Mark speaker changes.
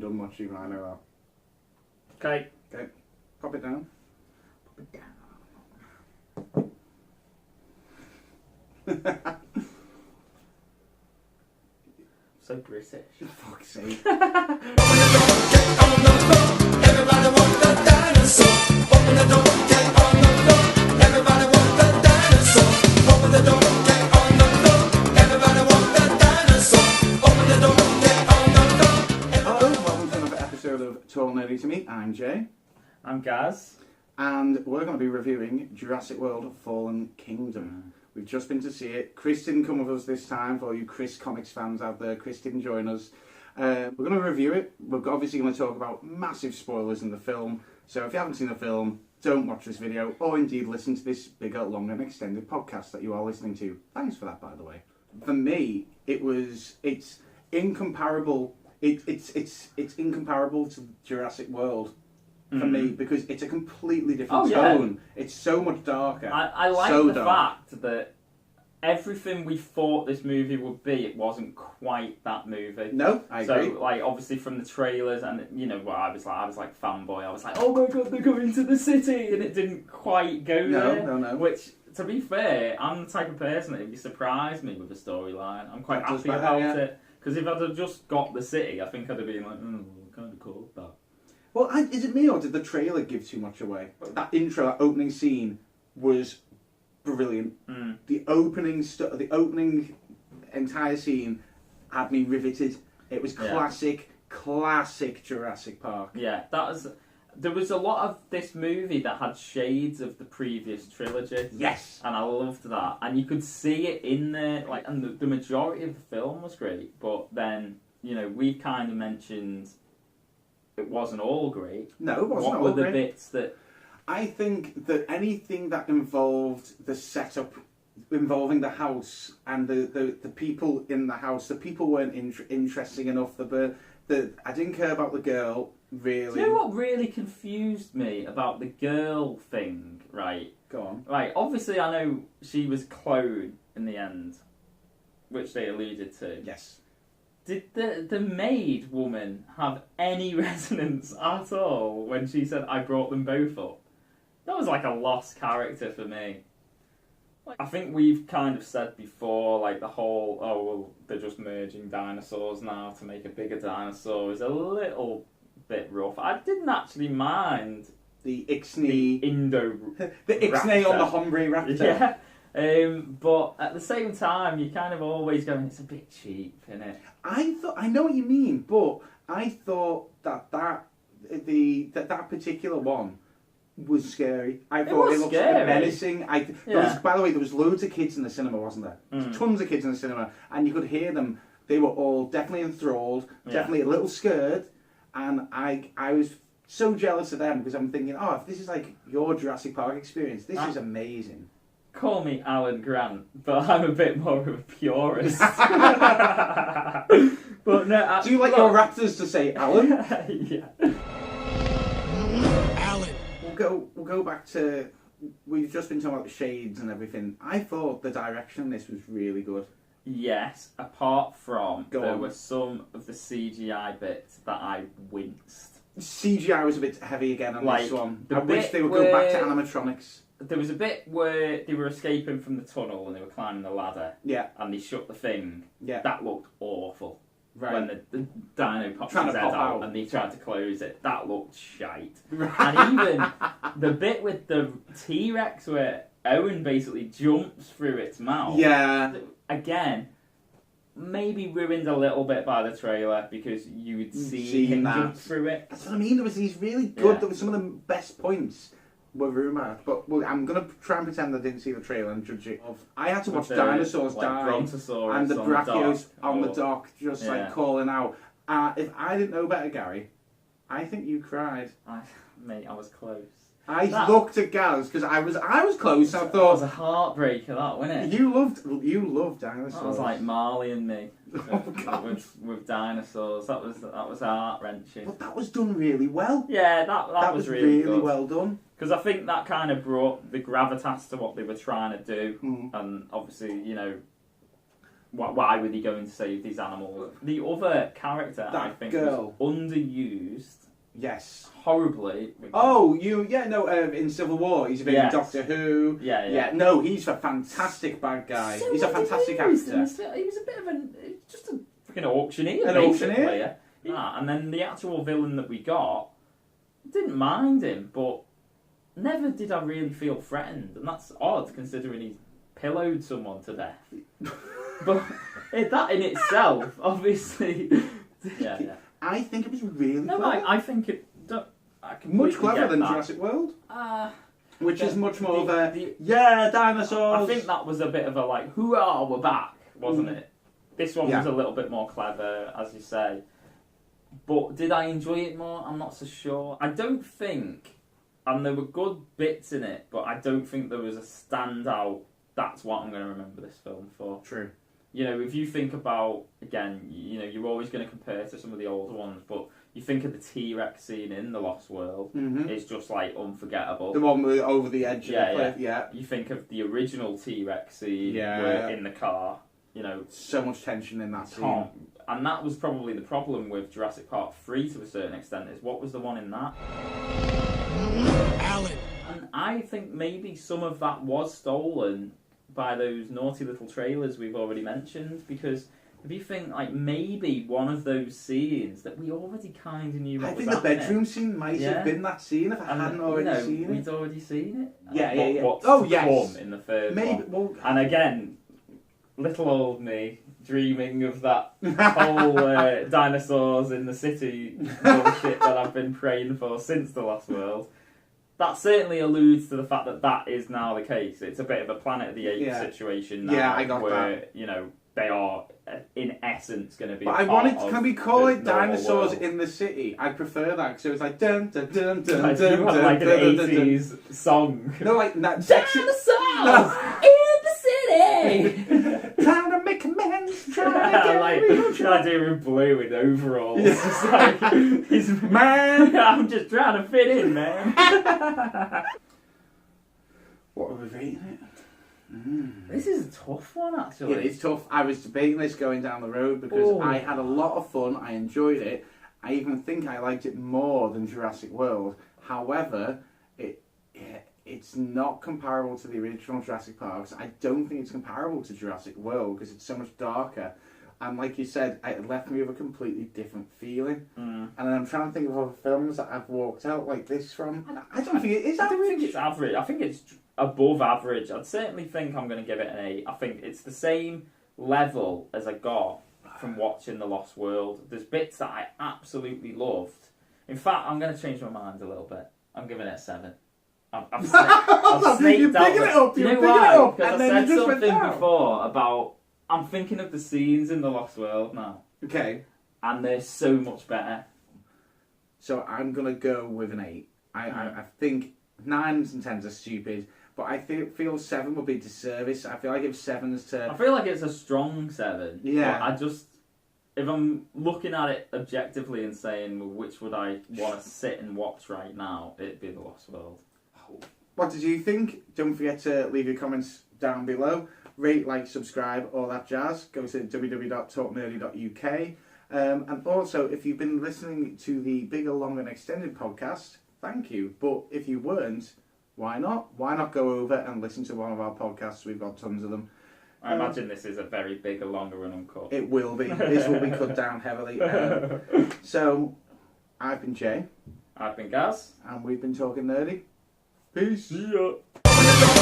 Speaker 1: done much, even I know
Speaker 2: Okay.
Speaker 1: that. Okay, pop it down.
Speaker 2: Put it down. So British.
Speaker 1: For fuck's sake.
Speaker 3: Open the door, get on the floor. Everybody want the dinosaur. Open the door, get on the floor. Everybody want the dinosaur. Open the door, get on the floor. Everybody want the dinosaur. Open the door, get on the floor.
Speaker 1: Hello, welcome to another episode of Tall Nerdy to Me. I'm Jay.
Speaker 2: I'm Gaz.
Speaker 1: And we're going to be reviewing Jurassic World Fallen Kingdom. We've just been to see it. Chris didn't come with us this time, for all you Chris Comics fans out there. Chris didn't join us. We're going to review it. We're obviously going to talk about massive spoilers in the film. So if you haven't seen the film, don't watch this video, or indeed listen to this bigger, long and extended podcast that you are listening to. Thanks for that, by the way. For me, it's incomparable. It's incomparable to Jurassic World. For me, because it's a completely different tone. It's so much darker.
Speaker 2: I like
Speaker 1: so
Speaker 2: the
Speaker 1: dark.
Speaker 2: fact that everything we thought this movie would be, it wasn't quite that movie.
Speaker 1: No, I agree.
Speaker 2: So, like, obviously from the trailers, and you know, well, I was like fanboy. I was like, oh my god, they're going to the city, and it didn't quite go there.
Speaker 1: No.
Speaker 2: Which, to be fair, I'm the type of person that if you surprise me with a storyline, I'm quite happy about it. Because if I'd have just got the city, I think I'd have been like, kind of cool that.
Speaker 1: Well, is it me or did the trailer give too much away? That intro, that opening scene was brilliant. The opening entire scene had me riveted. It was classic Jurassic Park.
Speaker 2: Yeah, there was a lot of this movie that had shades of the previous trilogy.
Speaker 1: Yes,
Speaker 2: and I loved that, and you could see it in there. Like, and the majority of the film was great, but then we kind of mentioned. It wasn't all great.
Speaker 1: No, it wasn't all
Speaker 2: great. What were the
Speaker 1: great.
Speaker 2: bits that...
Speaker 1: I think that anything that involved the setup, involving the house and the people in the house, the people weren't interesting enough. I didn't care about the girl, really.
Speaker 2: Do you know what really confused me about the girl thing, right?
Speaker 1: Go on.
Speaker 2: Right, obviously I know she was cloned in the end, which they alluded to.
Speaker 1: Yes.
Speaker 2: Did the maid woman have any resonance at all when she said, I brought them both up? That was like a lost character for me. I think we've kind of said before, like the whole, they're just merging dinosaurs now to make a bigger dinosaur is a little bit rough. I didn't actually mind
Speaker 1: the Ixnay...
Speaker 2: the
Speaker 1: Ixnay on the Hombre Raptor.
Speaker 2: Yeah. But at the same time, you kind of always going, it's a bit cheap, isn't it?
Speaker 1: I know what you mean, but I thought that particular one was scary. I thought it looked menacing. By the way, there was loads of kids in the cinema, wasn't there? Tons of kids in the cinema, and you could hear them. They were all definitely enthralled, definitely a little scared, and I was so jealous of them because I'm thinking, if this is like your Jurassic Park experience, this is amazing.
Speaker 2: Call me Alan Grant, but I'm a bit more of a purist. But no,
Speaker 1: do you like your raptors to say Alan?
Speaker 2: Yeah.
Speaker 3: Alan.
Speaker 1: We'll go back to. We've just been talking about the shades and everything. I thought the direction on this was really good.
Speaker 2: Yes, apart from there were some of the CGI bits that I winced.
Speaker 1: CGI was a bit heavy again on this one. I wish they would go back to animatronics.
Speaker 2: There was a bit where they were escaping from the tunnel and they were climbing the ladder.
Speaker 1: Yeah.
Speaker 2: And they shut the thing.
Speaker 1: Yeah.
Speaker 2: That looked awful.
Speaker 1: Right.
Speaker 2: When the dino popped his head out and they tried to close it. That looked shite. Right. And even the bit with the T-Rex where Owen basically jumps through its mouth.
Speaker 1: Yeah.
Speaker 2: Again, maybe ruined a little bit by the trailer because you would see him jump through it.
Speaker 1: That's what I mean. There was these really good... There were some of the best points... were rumour, but I'm going to try and pretend I didn't see the trailer and judge it. I had to watch dinosaurs die and the Brachiosaurus on the dock just like calling out. If I didn't know better, Gary, I think you cried.
Speaker 2: Mate, I was close.
Speaker 1: I looked at Gaz because I was close. I thought
Speaker 2: it was a heartbreaker, that wasn't it?
Speaker 1: You loved dinosaurs.
Speaker 2: That was like Marley and me with dinosaurs. That was heart wrenching.
Speaker 1: But that was done really well.
Speaker 2: Yeah, that was really good.
Speaker 1: well done.
Speaker 2: Because I think that kind of brought the gravitas to what they were trying to do, and obviously why were they going to save these animals? The other character, I
Speaker 1: That
Speaker 2: think,
Speaker 1: girl.
Speaker 2: was underused
Speaker 1: Yes.
Speaker 2: horribly.
Speaker 1: In Civil War, he's a bit
Speaker 2: Yes.
Speaker 1: Doctor Who.
Speaker 2: Yeah.
Speaker 1: No, he's a fantastic bad guy.
Speaker 2: So
Speaker 1: He's a fantastic
Speaker 2: underused,
Speaker 1: actor.
Speaker 2: and he was a bit of just a freaking auctioneer,
Speaker 1: An
Speaker 2: basically.
Speaker 1: auctioneer?
Speaker 2: Yeah, and then the actual villain that we got, didn't mind him, but never did I really feel threatened, and that's odd considering he's pillowed someone to death. But that in itself, obviously, yeah.
Speaker 1: I think it was really
Speaker 2: No,
Speaker 1: clever.
Speaker 2: I think it. I
Speaker 1: Much
Speaker 2: completely
Speaker 1: clever
Speaker 2: get
Speaker 1: than
Speaker 2: that.
Speaker 1: Jurassic World, which
Speaker 2: the-
Speaker 1: is much more
Speaker 2: the-
Speaker 1: of a
Speaker 2: the-
Speaker 1: dinosaurs.
Speaker 2: I think that was a bit of a like, hurrah, we're back, wasn't it? This one was
Speaker 1: Yeah.
Speaker 2: a little bit more clever, as you say. But did I enjoy it more? I'm not so sure. I don't think, and there were good bits in it, but I don't think there was a standout. That's what I'm going to remember this film for.
Speaker 1: True.
Speaker 2: You know, if you think about, again, you know, you're always going to compare to some of the older ones, but you think of the T-Rex scene in The Lost World, it's just like unforgettable.
Speaker 1: The one with over the edge of the cliff. Yeah.
Speaker 2: You think of the original T-Rex scene
Speaker 1: Yeah.
Speaker 2: in the car, you know,
Speaker 1: So much tension in that scene.
Speaker 2: can't. And that was probably the problem with Jurassic Park 3 to a certain extent, is what was the one in that?
Speaker 3: Alan.
Speaker 2: And I think maybe some of that was stolen by those naughty little trailers we've already mentioned, because if you think, like, maybe one of those scenes that we already kind of knew what
Speaker 1: I
Speaker 2: was
Speaker 1: think the
Speaker 2: happening.
Speaker 1: bedroom scene might
Speaker 2: Yeah.
Speaker 1: have been that scene if I
Speaker 2: And,
Speaker 1: hadn't already seen it.
Speaker 2: we'd already seen it.
Speaker 1: Yeah,
Speaker 2: And
Speaker 1: yeah.
Speaker 2: What's
Speaker 1: Oh,
Speaker 2: to
Speaker 1: yes.
Speaker 2: come in the third
Speaker 1: Maybe.
Speaker 2: one.
Speaker 1: Well,
Speaker 2: And again, little old me dreaming of that whole dinosaurs in the city bullshit that I've been praying for since The Lost World. That certainly alludes to the fact that that is now the case. It's a bit of a Planet of the Apes
Speaker 1: Yeah.
Speaker 2: situation now,
Speaker 1: Yeah, I got
Speaker 2: where you know they are in essence going to be.
Speaker 1: but
Speaker 2: a
Speaker 1: I
Speaker 2: part
Speaker 1: wanted.
Speaker 2: of
Speaker 1: Can we call
Speaker 2: the
Speaker 1: it dinosaurs
Speaker 2: normal world.
Speaker 1: in the city? I prefer that because it was like dun dun dun dun
Speaker 2: Like,
Speaker 1: dun
Speaker 2: you had
Speaker 1: dun
Speaker 2: like an
Speaker 1: dun, dun, dun, dun.
Speaker 2: 80s song.
Speaker 1: No, like that sexy.
Speaker 2: Dinosaurs in the city.
Speaker 1: Trying to make amends. Trying to get
Speaker 2: Like
Speaker 1: real.
Speaker 2: trying to do in blue in overalls.
Speaker 1: Yeah.
Speaker 2: Just like he's
Speaker 1: Man.
Speaker 2: I'm just trying to fit in, man.
Speaker 1: What are we rating it?
Speaker 2: This is a tough one, actually.
Speaker 1: It is tough. I was debating this going down the road because
Speaker 2: Oh.
Speaker 1: I had a lot of fun. I enjoyed it. I even think I liked it more than Jurassic World. However, it's not comparable to the original Jurassic Parks. I don't think it's comparable to Jurassic World because it's so much darker. And like you said, it left me with a completely different feeling. And then I'm trying to think of other films that I've walked out like this from. I don't think it is
Speaker 2: I
Speaker 1: average.
Speaker 2: don't think it's average. I think it's above average. I'd certainly think I'm going to give it an 8. I think it's the same level as I got from watching The Lost World. There's bits that I absolutely loved. In fact, I'm going to change my mind a little bit. I'm giving it a 7. I've snaked
Speaker 1: You're
Speaker 2: out
Speaker 1: picking it up,
Speaker 2: Do you
Speaker 1: you're
Speaker 2: know
Speaker 1: picking
Speaker 2: why?
Speaker 1: it up,
Speaker 2: Because
Speaker 1: and
Speaker 2: I
Speaker 1: then you
Speaker 2: said
Speaker 1: just went
Speaker 2: something
Speaker 1: down.
Speaker 2: before about I'm thinking of the scenes in The Lost World now,
Speaker 1: Okay,
Speaker 2: and they're so much better.
Speaker 1: so I'm going to go with an 8. I think 9s and 10s are stupid, but I feel 7 would be disservice. I feel like if 7's
Speaker 2: I
Speaker 1: to...
Speaker 2: feel like it's a strong 7.
Speaker 1: Yeah.
Speaker 2: But I just, if I'm looking at it objectively and saying, well, which would I want to sit and watch right now, it'd be The Lost World.
Speaker 1: What did you think? Don't forget to leave your comments down below. Rate, like, subscribe, all that jazz. Go to www.talknerdy.uk. And also, if you've been listening to the Bigger, Longer and Extended podcast, thank you. But if you weren't, why not? Why not go over and listen to one of our podcasts? We've got tons of them.
Speaker 2: I imagine this is a very big, longer and uncut.
Speaker 1: It will be. This will be cut down heavily. So, I've been Jay,
Speaker 2: I've been Gaz.
Speaker 1: and we've been talking nerdy. Peace.
Speaker 2: See ya.
Speaker 3: Open the door.